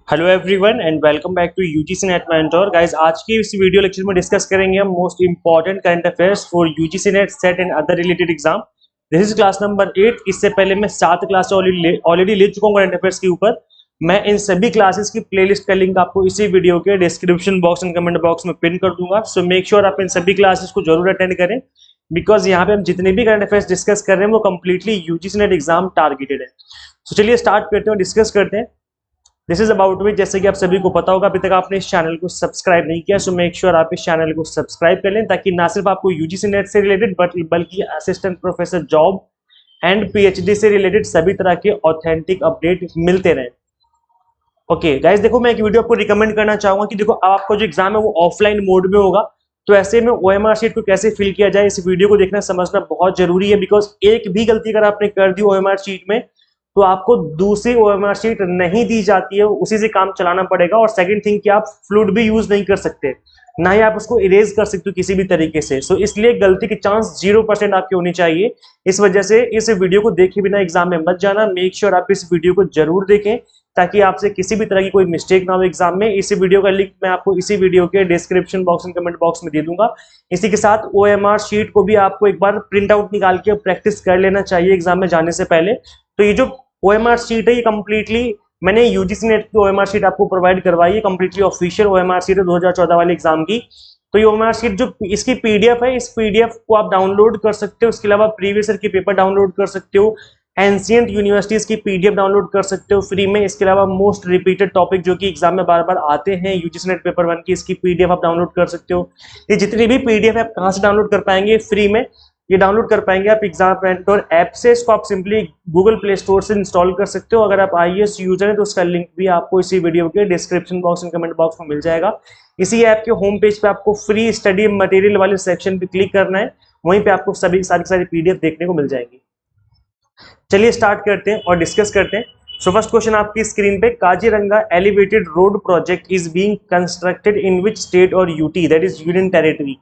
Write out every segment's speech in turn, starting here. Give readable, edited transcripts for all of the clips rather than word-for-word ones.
Hello everyone and welcome back to UGC NET mentor guys. आज की इस video lecture में डिस्कस करेंगे हम most important current affairs for UGC NET SET and other related exam. This is class number 8। इससे पहले मैं 7 class already ले चुका हूँ करंट अफेयर्स के ऊपर। मैं इन सभी क्लासेस की प्लेलिस्ट का लिंक आपको इसी वीडियो के description box and comment box में पिन कर दूंगा। सो मेक श्योर आप इन सभी क्लासेस को जरूर अटेंड करें, बिकॉज यहाँ पे हम जितने भी करंट अफेयर्स डिस्कस कर रहे हैं वो completely UGC net exam targeted है। सो चलिए स्टार्ट करते हैं और डिस्कस करते हैं। This is about me. जैसे कि आप सभी को पता होगा, अभी तक आपने इस चैनल को सब्सक्राइब नहीं किया, सो मेक श्योर आप इस चैनल को सब्सक्राइब कर लें, ताकि ना सिर्फ आपको यूजीसी नेट से रिलेटेड बल्कि assistant professor job and PhD से रिलेटेड सभी तरह के ऑथेंटिक अपडेट मिलते रहें। ओके गाइज, देखो मैं एक वीडियो आपको रिकमेंड करना चाहूंगा कि देखो अब आपका जो एग्जाम है वो ऑफलाइन मोड में होगा, तो ऐसे में ओएमआर शीट को कैसे फिल किया जाए इस वीडियो को देखना समझना बहुत जरूरी है। बिकॉज एक भी गलती अगर आपने कर दी ओएमआर शीट में तो आपको दूसरी ओएमआर शीट नहीं दी जाती है, उसी से काम चलाना पड़ेगा। और सेकंड थिंग कि आप फ्लूइड भी यूज नहीं कर सकते, ना ही आप उसको इरेज कर सकते हो किसी भी तरीके से। सो इसलिए गलती की चांस 0% आपकी होनी चाहिए। इस वजह से इस वीडियो को देखे बिना एग्जाम में मत जाना। मेक श्योर आप इस वीडियो को जरूर देखें, ताकि आपसे किसी भी तरह की कोई मिस्टेक ना हो एग्जाम में। इसी वीडियो का लिंक मैं आपको इसी वीडियो के description box and comment box में दे दूंगा। इसी के साथ ओएमआर शीट को भी आपको एक बार प्रिंट आउट निकाल के प्रैक्टिस कर लेना चाहिए एग्जाम में जाने से पहले। तो ये जो ओएमआर शीट है ये कंप्लीटली मैंने यूजीसी नेट की ओएमआर शीट आपको प्रोवाइड करवाई है, कंप्लीटली ऑफिशियल ओएमआर शीट है 2014 वाले एग्जाम की। तो ये ओएमआर शीट जो इसकी पीडीएफ है, इस पीडीएफ को आप डाउनलोड कर सकते हो। उसके अलावा प्रीवियस ईयर की पेपर डाउनलोड कर सकते हो, एंशिएंट यूनिवर्सिटीज की पीडीएफ डाउनलोड कर सकते हो फ्री में। इसके अलावा मोस्ट रिपीटेड टॉपिक जो कि एग्जाम में बार बार आते हैं यूजीसी नेट पेपर 1 की, इसकी पीडीएफ आप डाउनलोड कर सकते हो। ये जितनी भी पीडीएफ आप कहाँ से डाउनलोड कर पाएंगे? फ्री में ये डाउनलोड कर पाएंगे आप एग्जाम मेंटोर ऐप से। इसको आप सिंपली गूगल प्ले स्टोर से इंस्टॉल कर सकते हो। अगर आप आईएएस यूजर हैं तो उसका लिंक भी आपको इसी वीडियो के description box and comment box में मिल जाएगा। इसी ऐप के होम पेज पे आपको फ्री स्टडी मटेरियल वाले सेक्शन पे क्लिक करना है, वहीं पे आपको सभी सारी पीडीएफ देखने को मिल जाएगी। चलिए स्टार्ट करते हैं और डिस्कस करते हैं। सो फर्स्ट क्वेश्चन आपकी स्क्रीन पे, Kaziranga elevated road project is being constructed in which state और UT, that is union territory.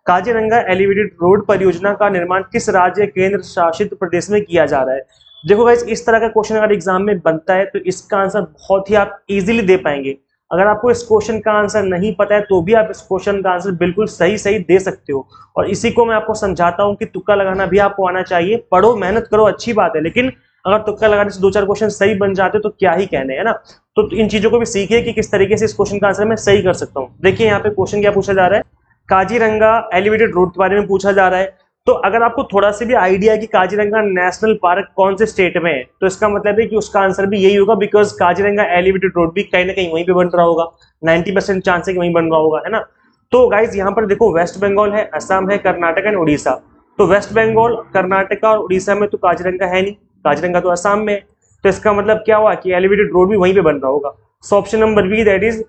Kaziranga elevated road परियोजना का निर्माण किस राज्य केंद्र शासित प्रदेश में किया जा रहा है? देखो गाइस, इस तरह का क्वेश्चन अगर एग्जाम में बनता है तो इसका आंसर बहुत ही आप इजीली दे पाएंगे। अगर आपको इस क्वेश्चन का आंसर नहीं पता है तो भी आप इस क्वेश्चन का आंसर बिल्कुल सही सही दे सकते हो। और इसी को मैं आपको समझाता हूं कि तुक्का लगाना भी आपको आना चाहिए। पढ़ो, मेहनत करो, अच्छी बात है, लेकिन अगर तुक्का लगाने से 2-4 क्वेश्चन सही बन जाते तो क्या ही कहने, है ना। तो इन चीजों को भी सीखिए कि किस तरीके से इस क्वेश्चन का आंसर मैं सही कर सकता हूँ। देखिए यहाँ पे क्वेश्चन क्या पूछा जा रहा है, काजीरंगा एलिवेटेड रोड के बारे में पूछा जा रहा है। तो अगर आपको थोड़ा सा भी आइडिया है कि काजीरंगा नेशनल पार्क कौन से स्टेट में है, तो इसका मतलब है कि उसका आंसर भी यही होगा, बिकॉज काजीरंगा एलिवेटेड रोड भी कहीं ना कहीं वहीं पे बन रहा होगा। 90% चांस है कि वहीं बन रहा होगा, है ना। तो गाइज यहाँ पर देखो, वेस्ट बंगाल है, असम है, कर्नाटक एंड उड़ीसा। तो वेस्ट बंगाल, कर्नाटका और उड़ीसा में तो काजीरंगा है नहीं, काजीरंगा तो असम में है। तो इसका मतलब क्या हुआ कि एलिवेटेड रोड भी वहीं पे बन रहा होगा। So option number B, that is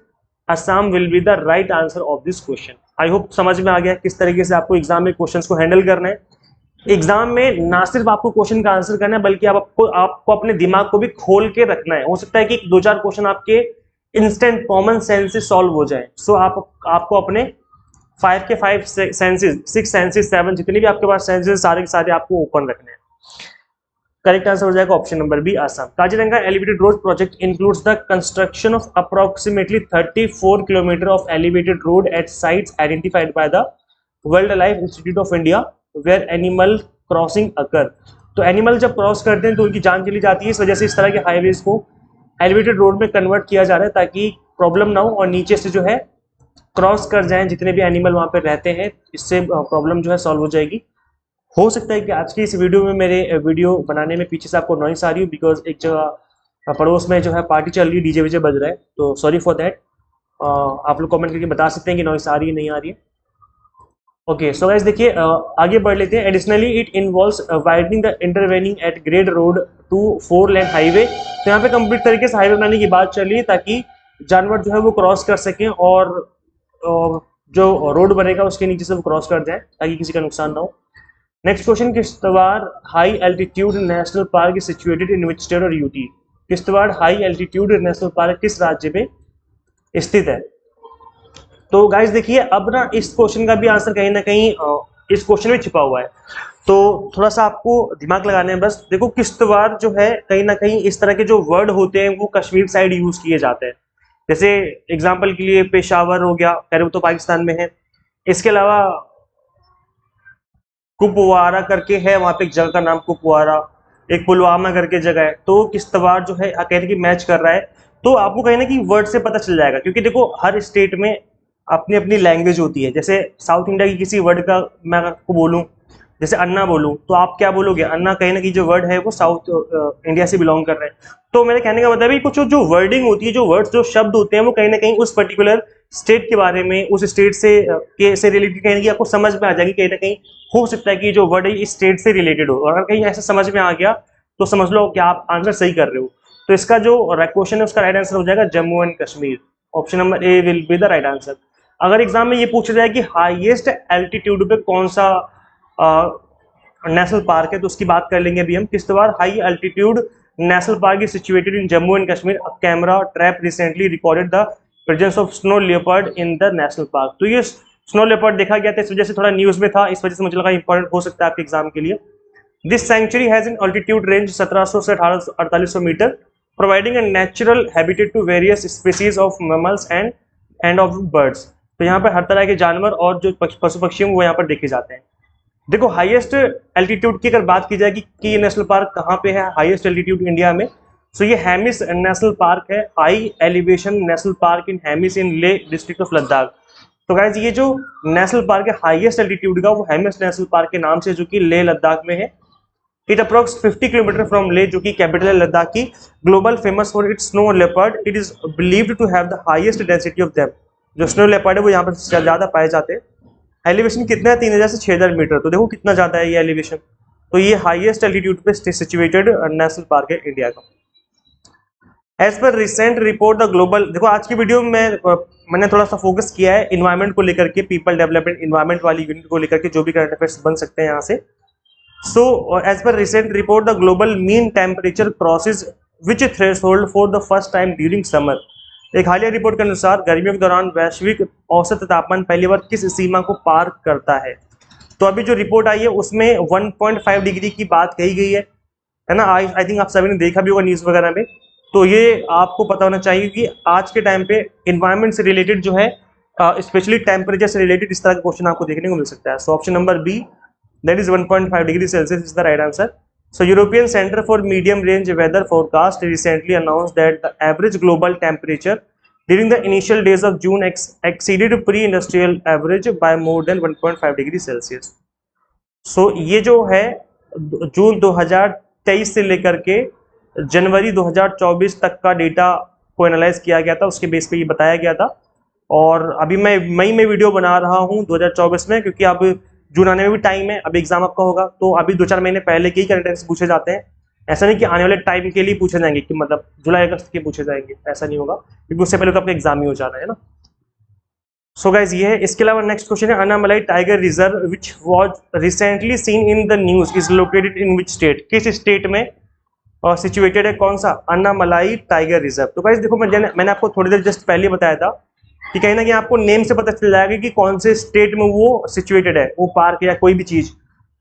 Assam, will be the right answer of this question. I hope समझ में आ गया किस तरीके से आपको एग्जाम में क्वेश्चंस को हैंडल करना है। एग्जाम में ना सिर्फ आपको क्वेश्चन का आंसर करना है, बल्कि आपको अपने दिमाग को भी खोल के रखना है। हो सकता है कि 2-4 क्वेश्चन आपके इंस्टेंट कॉमन सेंस से सॉल्व हो जाए। सो आपको अपने 5 के 5 सेंसेस, 6 सेंसेस, 7 जितने भी आपके पास सेंसेस सारे के सारे आपको ओपन रखने हैं। करेक्ट आंसर हो जाएगा option number B, Assam. Kaziranga elevated road project includes the construction of approximately 34 kilometre of elevated road at sites identified by the wildlife institute of India where animal crossing occur. तो animal जब cross करते हैं तो उनकी जान चली जाती है। इस वजह से इस तरह के हाईवेज को एलिवेटेड रोड में कन्वर्ट किया जा रहा है, ताकि प्रॉब्लम ना हो और नीचे से जो है क्रॉस कर जाएं जितने भी एनिमल वहां पे रहते हैं। इससे प्रॉब्लम जो है सॉल्व हो जाएगी। हो सकता है कि आज की इस वीडियो में मेरे वीडियो बनाने में पीछे से आपको नॉइस आ रही हो, बिकॉज एक जगह पड़ोस में जो है पार्टी चल रही है, डीजे वीजे बज रहा है, तो सॉरी फॉर दैट। आप लोग कमेंट करके बता सकते हैं कि नॉइस आ रही है नहीं आ रही है। ओके सो गाइस देखिए, आगे बढ़ लेते हैं। Additionally it involves widening the intervening at grade road to 4 lane highway. तो यहाँ पे कंप्लीट तरीके से हाईवे बनाने की बात चल रही है, ताकि जानवर जो है वो क्रॉस कर सकें और जो रोड बनेगा उसके नीचे से वो क्रॉस कर जाए, ताकि किसी का नुकसान ना हो। Next question, Kishtwar high altitude national park is situated in which state और UT. Kishtwar high altitude national park किस राज्य में स्थित है? तो गाइस देखिए, अब ना इस क्वेश्चन का भी आंसर कहीं ना कहीं इस क्वेश्चन में छिपा हुआ है, तो थोड़ा सा आपको दिमाग लगाना है बस। देखो, किश्तवाड़ जो है कहीं ना कहीं इस तरह के जो वर्ड होते हैं वो कश्मीर साइड यूज किए जाते हैं। जैसे एग्जाम्पल के लिए पेशावर हो गया, खैर वो तो पाकिस्तान में है। इसके अलावा कुपवारा करके है, वहां पे एक जगह का नाम कुपवारा, एक पुलवामा करके जगह है। तो किश्तवाड़ जो है कहने की मैच कर रहा है। तो आपको कहीं ना कि वर्ड से पता चल जाएगा, क्योंकि देखो हर स्टेट में अपनी अपनी लैंग्वेज होती है। जैसे साउथ इंडिया की किसी वर्ड का मैं आपको बोलूं, जैसे अन्ना बोलूं, तो आप क्या बोलोगे? अन्ना कहीं ना कहीं जो वर्ड है वो साउथ इंडिया से बिलोंग कर रहे हैं। तो मेरे कहने का मतलब है कुछ जो वर्डिंग होती है, जो वर्ड्स जो शब्द होते हैं, वो कहीं ना कहीं उस पर्टिकुलर स्टेट के बारे में, उस स्टेट से रिलेटेड कहीं ना कहीं आपको समझ में आ जाएगी। कहीं ना कहीं हो सकता है कि जो वर्ड है इस स्टेट से रिलेटेड हो, और अगर कहीं ऐसा समझ में आ गया तो समझ लो कि आप आंसर सही कर रहे हो। तो इसका जो क्वेश्चन है उसका राइट आंसर हो जाएगा Jammu and Kashmir. Option number A will be the right answer. अगर एग्जाम में ये पूछा जाए कि हाईएस्ट एल्टीट्यूड पे कौन सा नेशनल पार्क है, तो उसकी बात कर लेंगे अभी हम। Kishtwar high altitude national park is situated in Jammu and Kashmir. Camera trap recently recorded the presence of snow leopard in the national park. तो ये स्नो लेपर्ड देखा गया था, इस वजह से थोड़ा न्यूज में था, इस वजह से मुझे लगा इंपॉर्टेंट हो सकता है आपके एग्जाम के लिए। This sanctuary has an altitude range 1700 से 4800 metre, providing a natural habitat to various species of mammals and of birds. तो यहाँ पर हर तरह के जानवर और जो पशु पक्षी हैं वो यहाँ पर देखे जाते हैं। देखो हाईएस्ट एल्टीट्यूड की अगर बात की जाए कि ये नेशनल पार्क कहाँ पे है, हाईएस्ट एल्टीट्यूड इंडिया में, सो ये हेमिस नेशनल पार्क है, high elevation national park in Hemis in Leh district of Ladakh. तो गाइज ये जो नेशनल पार्क है हाईएस्ट एल्टीट्यूड का, वो हेमिस नेशनल पार्क के नाम से, जो कि लेह लद्दाख में है। इट अप्रोक्स 50 किलोमीटर फ्रॉम ले, जो कि कैपिटल है लद्दाख की। Global famous for its snow leopard, it is believed to have the highest density of them. जो स्नो लेपर्ड है वो यहाँ पर ज्यादा पाए जाते हैं। एलिवेशन कितना है? 3000 से 6000 मीटर। तो देखो कितना ज्यादा है ये एलिवेशन। तो ये हाईएस्ट एल्टीट्यूड पे सिचुएटेड नेशनल पार्क है इंडिया का। As per recent report the global, देखो आज की वीडियो में मैंने थोड़ा सा फोकस किया है इन्वायरमेंट को लेकर के, पीपल डेवलपमेंट इन्वायरमेंट वाली यूनिट को लेकर के, जो भी करंट अफेयर्स बन सकते हैं यहाँ से। So as per recent report the global mean temperature crosses which threshold for the first time during summer. एक हालिया रिपोर्ट के अनुसार गर्मियों के दौरान वैश्विक औसत तापमान पहली बार किस सीमा को पार करता है? तो अभी जो रिपोर्ट आई है उसमें 1.5 डिग्री की बात कही गई है ना। आई थिंक आप सभी ने देखा भी होगा न्यूज वगैरह में। तो ये आपको पता होना चाहिए कि आज के टाइम पे इन्वायरमेंट से रिलेटेड जो है, स्पेशली टेम्परेचर से रिलेटेड इस तरह का क्वेश्चन आपको देखने को मिल सकता है। So option number B, that is 1.5 degree Celsius is the right answer. So European Center for Medium Range Weather Forecast recently announced that the average global temperature during the initial days of June exceeded pre-industrial average by more than 1.5 degree Celsius. So ये जो है जून 2023 से लेकर के जनवरी 2024 तक का data को analyse किया गया था, उसके बेस पे ये बताया गया था। और अभी मैं मई में वीडियो बना रहा हूँ 2024 में, क्योंकि अब जून आने में भी टाइम है, अभी एग्जाम आपका होगा। तो अभी 2-4 महीने पहले के ही करंट अफेयर्स पूछे जाते हैं। ऐसा नहीं कि आने वाले टाइम के लिए पूछे जाएंगे, कि मतलब जुलाई अगस्त के पूछे जाएंगे, ऐसा नहीं होगा, क्योंकि उससे पहले तो आपका एग्जाम ही हो जाना है ना। सो गाइज ये है। इसके अलावा नेक्स्ट क्वेश्चन है, Annamalai tiger reserve which was recently seen in the news is located in which state. किस स्टेट में और सिचुएटेड है कौन सा अन्नामलाई टाइगर रिजर्व? तो गाइज देखो मैंने आपको थोड़ी देर जस्ट पहले बताया था कि कहीं ना कहीं आपको नेम से पता चल जाएगा कि कौन से स्टेट में वो सिचुएटेड है, वो पार्क या कोई भी चीज।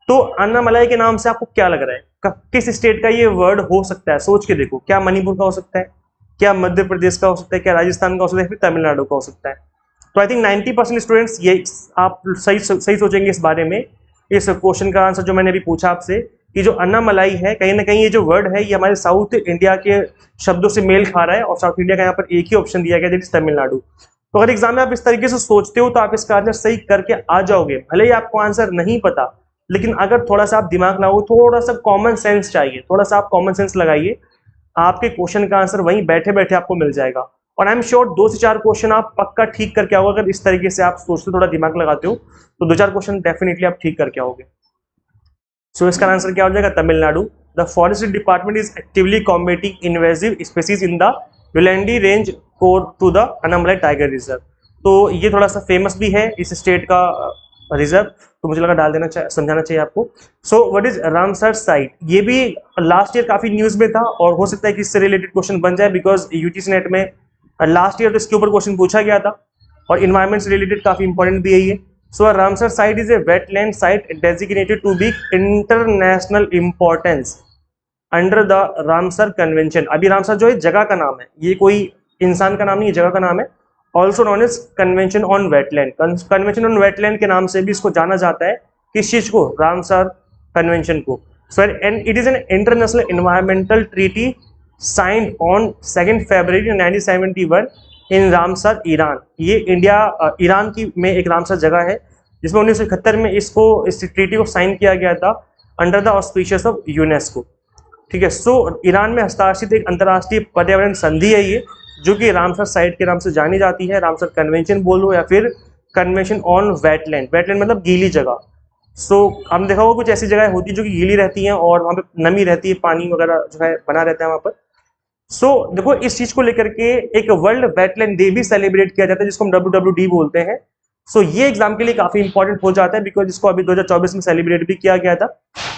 तो अन्नामलाई के नाम से आपको क्या लग रहा है किस स्टेट का ये वर्ड हो सकता है? सोच के देखो, क्या मणिपुर का हो सकता है, क्या मध्य प्रदेश का हो सकता है, क्या राजस्थान का हो सकता है, फिर तमिलनाडु का हो सकता है। तो आई थिंक 90% स्टूडेंट्स ये आप सही सोचेंगे इस बारे में। इस क्वेश्चन का आंसर जो मैंने अभी पूछा आपसे, कि जो अन्नामलाई है कहीं ना कहीं ये जो वर्ड है ये हमारे साउथ इंडिया के शब्दों से मेल खा रहा है, और साउथ इंडिया का यहाँ पर एक ही ऑप्शन दिया गया दैट इज तमिलनाडु। तो अगर एग्जाम में आप इस तरीके से सोचते हो तो आप इसका आंसर सही करके आ जाओगे। भले ही आपको आंसर नहीं पता, लेकिन अगर थोड़ा सा आप दिमाग लगाओ, थोड़ा सा कॉमन सेंस चाहिए, थोड़ा सा आप कॉमन सेंस लगाइए, आपके क्वेश्चन का आंसर वहीं बैठे बैठे आपको मिल जाएगा। और आई एम श्योर 2 से 4 क्वेश्चन आप पक्का ठीक करके आओगे। अगर इस तरीके से आप सोचते थोड़ा दिमाग लगाते हो तो 2-4 क्वेश्चन डेफिनेटली आप ठीक करके आओगे। सो इसका आंसर क्या हो जाएगा? Tamil Nadu. The forest department is actively combating invasive species in the Vilandi range core to the Annamalai tiger reserve. तो ये थोड़ा सा फेमस भी है इस स्टेट का रिजर्व, तो मुझे लगा डाल देना चाहिए, समझाना चाहिए आपको। So what is Ramsar site? ये भी लास्ट ईयर काफी न्यूज में था, और हो सकता है कि इससे रिलेटेड क्वेश्चन बन जाए, बिकॉज यूजीसी नेट में लास्ट ईयर तो इसके ऊपर क्वेश्चन पूछा गया था, और इन्वायरमेंट से रिलेटेड काफी इंपॉर्टेंट भी है ये। So Ramsar site is a wetland site designated to be international importance under the Ramsar convention. अभी रामसर जो है जगह का नाम है, ये कोई इंसान का नाम नहीं, जगह का नाम है। Also known as convention on wetland. Convention on wetland के नाम से भी इसको जाना जाता है। किस चीज को? रामसर कन्वेंशन को। Sir, and it is an international environmental treaty signed on 2 February 1971 in Ramsar, Iran. ये ईरान की में एक रामसर जगह है जिसमें 1971 में इस ट्रीटी को साइन किया गया था under the auspicious of UNESCO. ठीक है। सो ईरान में हस्ताक्षरित एक अंतर्राष्ट्रीय पर्यावरण संधि है ये, जो कि रामसर साइट के नाम से जानी जाती है। रामसर कन्वेंशन बोलो या फिर कन्वेंशन ऑन वेटलैंड। वेटलैंड मतलब गीली जगह। सो हमने देखा होगा कुछ ऐसी जगह होती है जो कि गीली रहती हैं और वहाँ पे नमी रहती है, पानी वगैरह जो है बना रहता है वहाँ पर। सो देखो, इस चीज को लेकर के एक वर्ल्ड वेटलैंड डे भी सेलिब्रेट किया जाता है जिसको हम WWD बोलते हैं। सो ये एग्जाम के लिए काफी इंपॉर्टेंट हो जाता है बिकॉज इसको अभी 2024 में सेलिब्रेट भी किया गया था।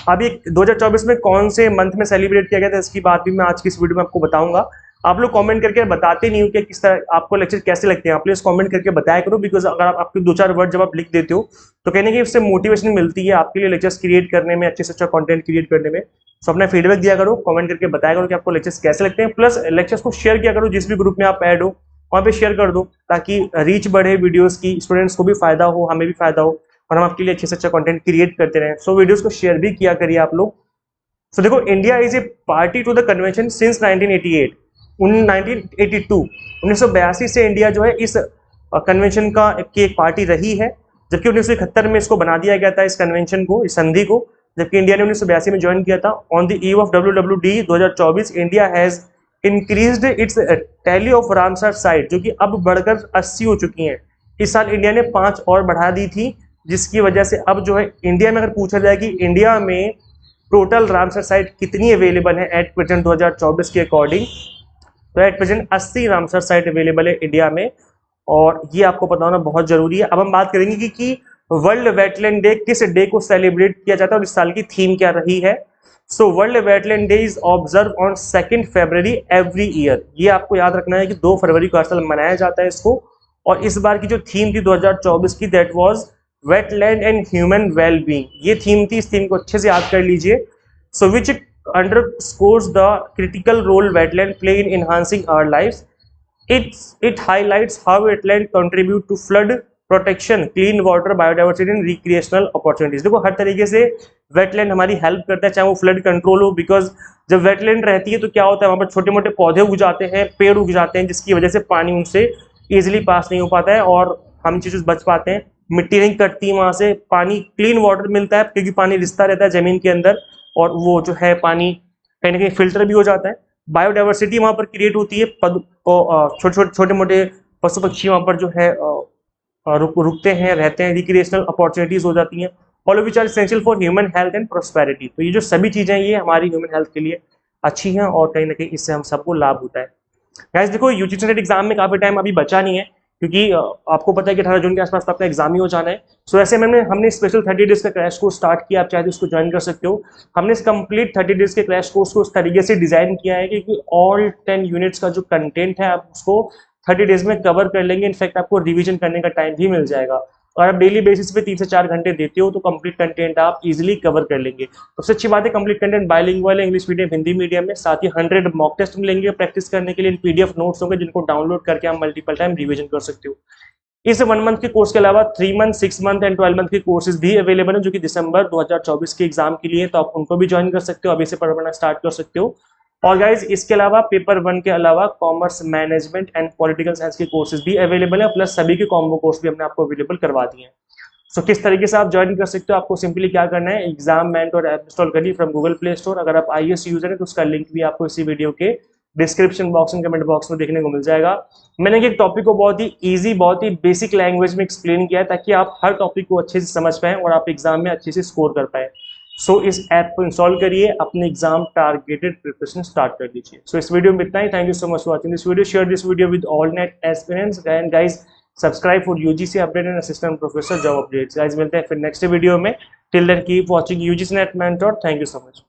अभी 2024 में कौन से मंथ में सेलिब्रेट किया गया था इसकी बात भी मैं आज की इस वीडियो में आपको बताऊंगा। आप लोग कमेंट करके बताते नहीं हो कि किस तरह आपको लेक्चर कैसे लगते हैं। आप प्लीज कमेंट करके बताया करो बिकॉज अगर आपके 2-4 वर्ड जब आप लिख देते हो तो कहने की उससे मोटिवेशन मिलती है आपके लिए लेक्चर्स क्रिएट करने में, अच्छे से अच्छा कंटेंट क्रिएट करने में। सो अपना फीडबैक दिया करो, कमेंट करके बताया करो कि आपको लेक्चर्स कैसे लगते हैं। प्लस लेक्चर्स को शेयर किया करो, जिस भी ग्रुप में आप ऐड हो वहाँ पे शेयर कर दो ताकि रीच बढ़े वीडियोस की, स्टूडेंट्स को भी फायदा हो, हमें भी फायदा हो और हम आपके लिए अच्छे से अच्छा कंटेंट क्रिएट करते रहें। सो वीडियोस को शेयर भी किया करिए आप लोग। सो देखो, India is a party to the convention since 1988। 1982 से इंडिया जो है इस कन्वेंशन की एक पार्टी रही है, जबकि 1971 में इसको बना दिया गया था इस कन्वेंशन को, इस संधि को, जबकि इंडिया ने 1982 में ज्वाइन किया था। On the eve of WWD 2024 India has increased it's tally of Ramsar site, जो कि अब बढ़कर 80 हो चुकी हैं। इस साल इंडिया ने 5 और बढ़ा दी थी, जिसकी वजह से अब जो है इंडिया में अगर पूछा जाए कि इंडिया में टोटल रामसर साइट कितनी अवेलेबल है एट प्रेजेंट 2024 के अकॉर्डिंग, तो at present 80 Ramsar site available है इंडिया में। और ये आपको पता होना बहुत जरूरी है। अब हम बात करेंगे कि वर्ल्ड वेटलैंड डे किस डे को सेलिब्रेट किया जाता है और इस साल की थीम क्या रही है। So world wetland day is observe on 2 February every year. ये आपको याद रखना है कि 2 फरवरी को हर साल मनाया जाता है इसको। और इस बार की जो थीम थी 2024 की, that was wetland and human well being. ये थीम थी, इस थीम को अच्छे से याद कर लीजिए। सो विच underscores the critical role wetland play in enhancing our lives. It highlights how wetland contribute to flood protection, clean water, biodiversity and recreational opportunities. देखो, हर तरीके से वेटलैंड हमारी हेल्प करता है, चाहे वो फ्लड कंट्रोल हो, बिकॉज जब वेटलैंड रहती है तो क्या होता है, वहाँ पर छोटे मोटे पौधे उग जाते हैं, पेड़ उग जाते हैं, जिसकी वजह से पानी उनसे इजिली पास नहीं हो पाता है और हम चीज़ बच पाते हैं। मिट्टी नहीं कटती, वहाँ से पानी, क्लीन वाटर मिलता है क्योंकि पानी रिसता रहता है जमीन के अंदर और वो जो है पानी कहीं ना कहीं फिल्टर भी हो जाता है। बायोडाइवर्सिटी वहाँ पर क्रिएट होती है, छोटे मोटे पशु पक्षी वहाँ पर जो है रुकते हैं, रहते हैं। रिक्रिएशनल अपॉर्चुनिटीज हो जाती हैं, all of which are essential for human health and prosperity. तो ये जो सभी चीजें ये हमारी ह्यूमन हेल्थ के लिए अच्छी हैं और कहीं ना कहीं इससे हम सबको लाभ होता है। गाइस देखो, यूजीसी नेट एग्जाम में काफी टाइम अभी बचा नहीं है क्योंकि आपको पता है कि 18 जून के आसपास तो अपना एग्जाम ही हो जाना है। सो ऐसे में हमने स्पेशल 30 डेज का क्रैश कोर्स स्टार्ट किया, आप चाहे तो उसको ज्वाइन कर सकते हो। हमने इस कंप्लीट 30 डेज के क्रैश कोर्स को उस तरीके से डिजाइन किया है कि ऑल 10 यूनिट्स का जो कंटेंट है आप उसको 30 डेज में कवर कर लेंगे। इनफैक्ट आपको रिवीजन करने का टाइम भी मिल जाएगा और आप डेली बेसिस पे 3 से 4 घंटे देते हो तो कंप्लीट कंटेंट आप इजीली कवर कर लेंगे। सबसे अच्छी बात है, कंप्लीट कंटेंट बाइलिंगुअल है, इंग्लिश मीडियम, हिंदी मीडियम में। साथ ही 100 मॉक टेस्ट मिलेंगे प्रैक्टिस करने के लिए, PDF नोट्स होंगे जिनको डाउनलोड करके आप मल्टीपल टाइम रिवीजन कर सकते हो। इस 1 मंथ के कोर्स के अलावा 3 मंथ, 6 मंथ एंड 12 मंथ के कोर्सेज भी अवेलेबल हैं जो कि दिसंबर 2024 के एग्जाम के लिए, तो आप उनको भी ज्वाइन कर सकते हो, अभी से पढ़ना स्टार्ट कर सकते हो। और गाइज इसके अलावा पेपर 1 के अलावा commerce, management and political science के कोर्सेज भी अवेलेबल है, प्लस सभी के कॉम्बो कोर्स भी हमने आपको अवेलेबल करवा दिए हैं। सो किस तरीके से आप ज्वाइन कर सकते हो, आपको सिंपली क्या करना है, एग्जाम मेंटर ऐप इंस्टॉल करिए फ्रॉम गूगल प्ले स्टोर। अगर आप iOS यूजर है तो उसका लिंक भी आपको इसी वीडियो के description box and comment box में देखने को मिल जाएगा। मैंने एक टॉपिक को बहुत ही इजी, बहुत ही बेसिक लैंग्वेज में एक्सप्लेन किया है ताकि आप हर टॉपिक को अच्छे से समझ पाएं और आप एग्जाम में अच्छे से स्कोर कर पाए। सो इस ऐप को इंस्टॉल करिए, अपने एग्जाम टारगेटेड प्रिपरेशन स्टार्ट कर लीजिए। सो इस वीडियो में इतना ही। Thank you so much for watching this video. Share this video with all NET aspirants and guys subscribe for UGC update and assistant professor job updates. Guys मिलते हैं फिर next video में। Till then keep watching UGC NET mentor. Thank you so much.